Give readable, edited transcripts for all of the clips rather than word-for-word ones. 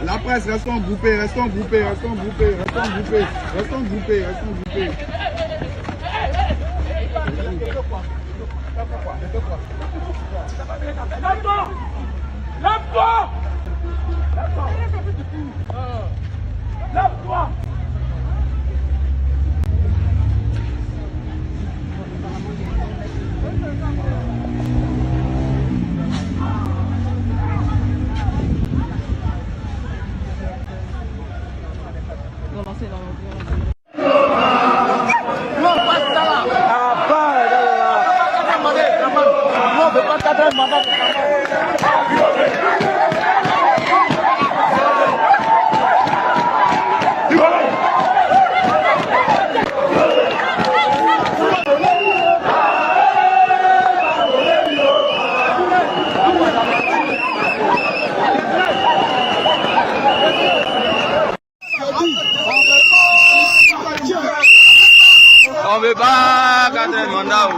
La presse, restons groupés, restons groupés, restons groupés, restons groupés, restons groupés, restons groupés. Lève-toi! Lève-toi! Lève-toi! On veut pas cadrer le mandat.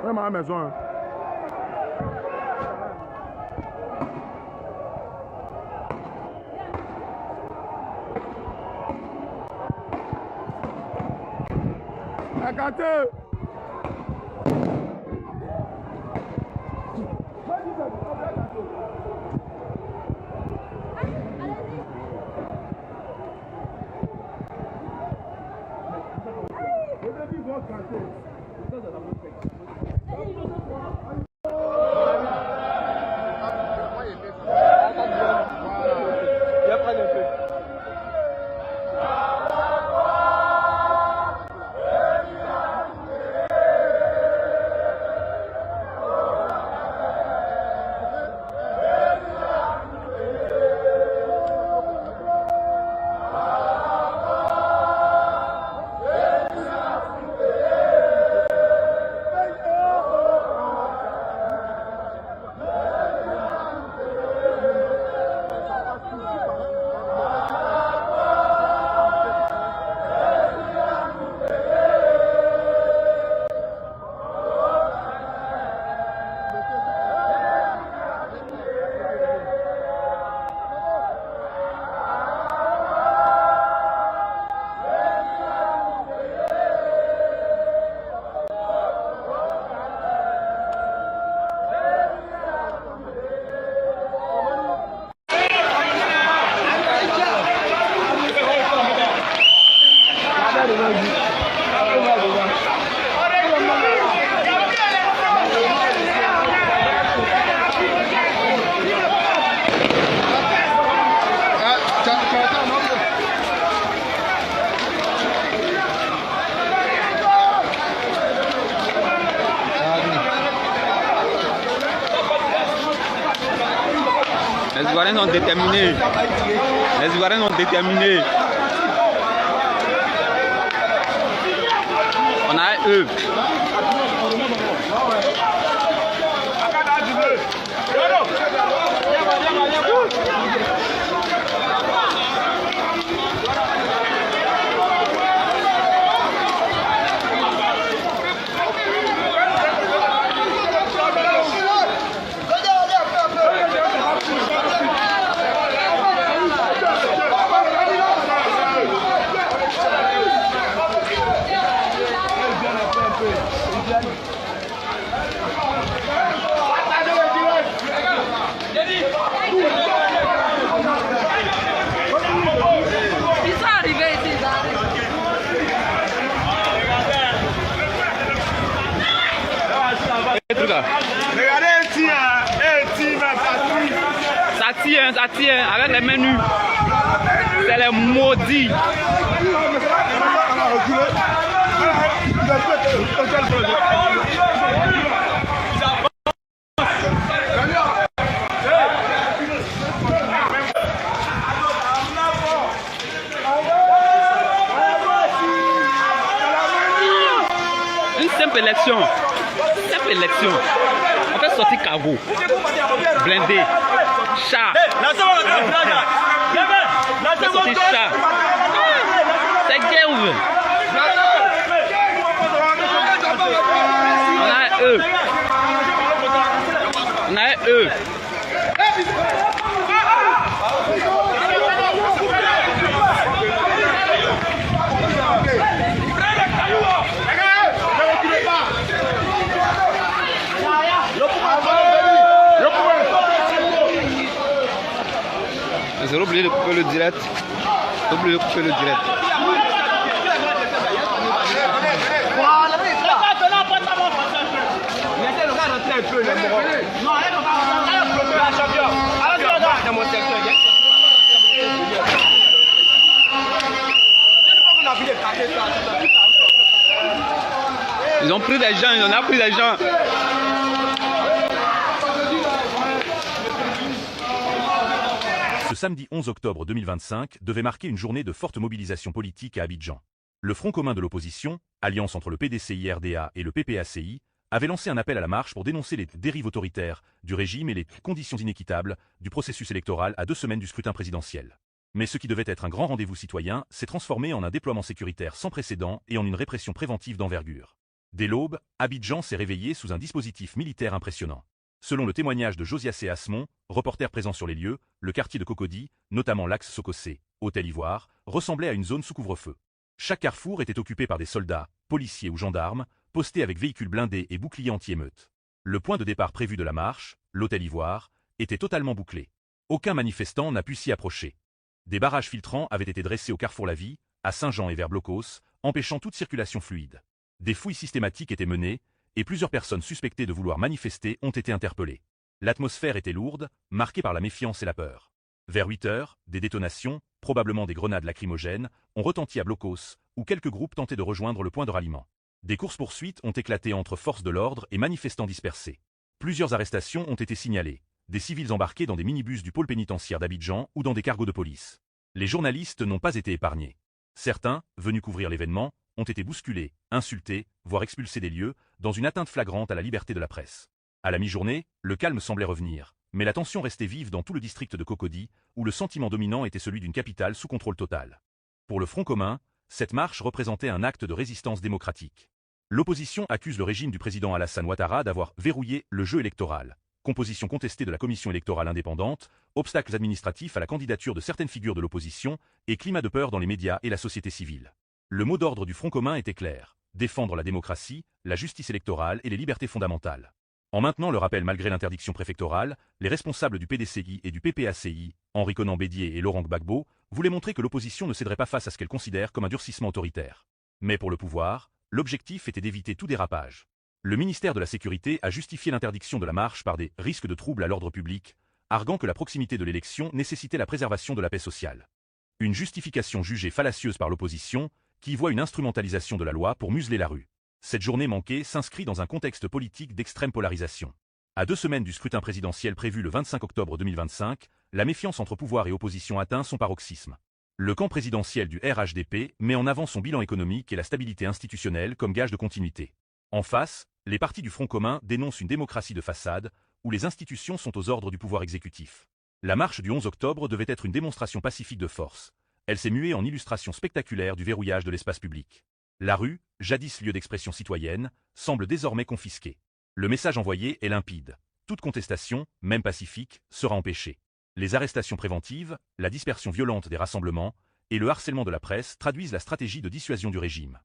Même à la maison. Hein. Regardez. Les Ivoiriens sont déterminés. Les Ivoiriens sont déterminés. On a eux. parti hein, avec les mains nues. C'est les maudits. Une simple élection. Simple élection. On fait sortir cargo. Blindé. Chat. On fait sortir chat. C'est guerre. On a eux. On a eux. J'ai oublié de couper le direct. J'ai oublié de couper le direct. Ils ont pris des gens, ils en ont pris des gens. Ce samedi 11 octobre 2025 devait marquer une journée de forte mobilisation politique à Abidjan. Le Front commun de l'opposition, alliance entre le PDCI-RDA et le PPACI, avait lancé un appel à la marche pour dénoncer les dérives autoritaires du régime et les conditions inéquitables du processus électoral à 2 semaines du scrutin présidentiel. Mais ce qui devait être un grand rendez-vous citoyen s'est transformé en un déploiement sécuritaire sans précédent et en une répression préventive d'envergure. Dès l'aube, Abidjan s'est réveillé sous un dispositif militaire impressionnant. Selon le témoignage de Josiasé Asmon, reporter présent sur les lieux, le quartier de Cocody, notamment l'axe Sokosé, Hôtel Ivoire, ressemblait à une zone sous couvre-feu. Chaque carrefour était occupé par des soldats, policiers ou gendarmes, postés avec véhicules blindés et boucliers anti-émeutes. Le point de départ prévu de la marche, l'Hôtel Ivoire, était totalement bouclé. Aucun manifestant n'a pu s'y approcher. Des barrages filtrants avaient été dressés au carrefour La Vie, à Saint-Jean et vers Blocos, empêchant toute circulation fluide. Des fouilles systématiques étaient menées, et plusieurs personnes suspectées de vouloir manifester ont été interpellées. L'atmosphère était lourde, marquée par la méfiance et la peur. Vers 8 heures, des détonations, probablement des grenades lacrymogènes, ont retenti à Blocos, où quelques groupes tentaient de rejoindre le point de ralliement. Des courses-poursuites ont éclaté entre forces de l'ordre et manifestants dispersés. Plusieurs arrestations ont été signalées, des civils embarqués dans des minibus du pôle pénitentiaire d'Abidjan ou dans des cargos de police. Les journalistes n'ont pas été épargnés. Certains, venus couvrir l'événement, ont été bousculés, insultés, voire expulsés des lieux, dans une atteinte flagrante à la liberté de la presse. À la mi-journée, le calme semblait revenir, mais la tension restait vive dans tout le district de Cocody, où le sentiment dominant était celui d'une capitale sous contrôle total. Pour le Front commun, cette marche représentait un acte de résistance démocratique. L'opposition accuse le régime du président Alassane Ouattara d'avoir verrouillé le jeu électoral, composition contestée de la commission électorale indépendante, obstacles administratifs à la candidature de certaines figures de l'opposition et climat de peur dans les médias et la société civile. Le mot d'ordre du Front commun était clair: défendre la démocratie, la justice électorale et les libertés fondamentales. En maintenant le rappel malgré l'interdiction préfectorale, les responsables du PDCI et du PPACI, Henri Konan Bédié et Laurent Gbagbo, voulaient montrer que l'opposition ne céderait pas face à ce qu'elle considère comme un durcissement autoritaire. Mais pour le pouvoir, l'objectif était d'éviter tout dérapage. Le ministère de la Sécurité a justifié l'interdiction de la marche par des risques de troubles à l'ordre public, arguant que la proximité de l'élection nécessitait la préservation de la paix sociale. Une justification jugée fallacieuse par l'opposition, qui y voit une instrumentalisation de la loi pour museler la rue. Cette journée manquée s'inscrit dans un contexte politique d'extrême polarisation. À 2 semaines du scrutin présidentiel prévu le 25 octobre 2025, la méfiance entre pouvoir et opposition atteint son paroxysme. Le camp présidentiel du RHDP met en avant son bilan économique et la stabilité institutionnelle comme gage de continuité. En face, les partis du Front commun dénoncent une démocratie de façade, où les institutions sont aux ordres du pouvoir exécutif. La marche du 11 octobre devait être une démonstration pacifique de force. Elle s'est muée en illustration spectaculaire du verrouillage de l'espace public. La rue, jadis lieu d'expression citoyenne, semble désormais confisquée. Le message envoyé est limpide. Toute contestation, même pacifique, sera empêchée. Les arrestations préventives, la dispersion violente des rassemblements et le harcèlement de la presse traduisent la stratégie de dissuasion du régime.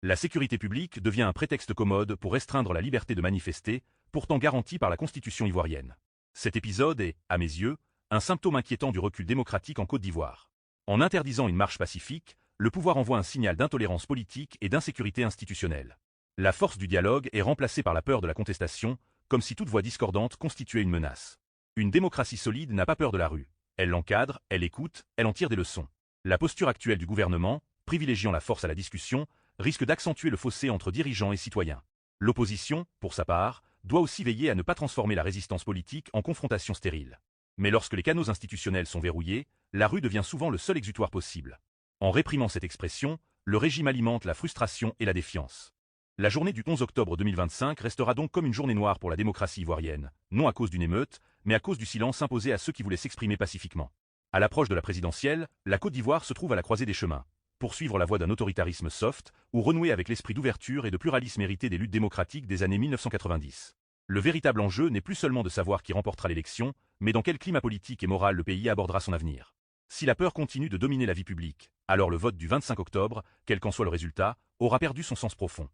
La sécurité publique devient un prétexte commode pour restreindre la liberté de manifester, pourtant garantie par la Constitution ivoirienne. Cet épisode est, à mes yeux, un symptôme inquiétant du recul démocratique en Côte d'Ivoire. En interdisant une marche pacifique, le pouvoir envoie un signal d'intolérance politique et d'insécurité institutionnelle. La force du dialogue est remplacée par la peur de la contestation, comme si toute voix discordante constituait une menace. Une démocratie solide n'a pas peur de la rue. Elle l'encadre, elle écoute, elle en tire des leçons. La posture actuelle du gouvernement, privilégiant la force à la discussion, risque d'accentuer le fossé entre dirigeants et citoyens. L'opposition, pour sa part, doit aussi veiller à ne pas transformer la résistance politique en confrontation stérile. Mais lorsque les canaux institutionnels sont verrouillés, la rue devient souvent le seul exutoire possible. En réprimant cette expression, le régime alimente la frustration et la défiance. La journée du 11 octobre 2025 restera donc comme une journée noire pour la démocratie ivoirienne, non à cause d'une émeute, mais à cause du silence imposé à ceux qui voulaient s'exprimer pacifiquement. À l'approche de la présidentielle, la Côte d'Ivoire se trouve à la croisée des chemins. Poursuivre la voie d'un autoritarisme soft, ou renouer avec l'esprit d'ouverture et de pluralisme hérité des luttes démocratiques des années 1990. Le véritable enjeu n'est plus seulement de savoir qui remportera l'élection, mais dans quel climat politique et moral le pays abordera son avenir. Si la peur continue de dominer la vie publique, alors le vote du 25 octobre, quel qu'en soit le résultat, aura perdu son sens profond.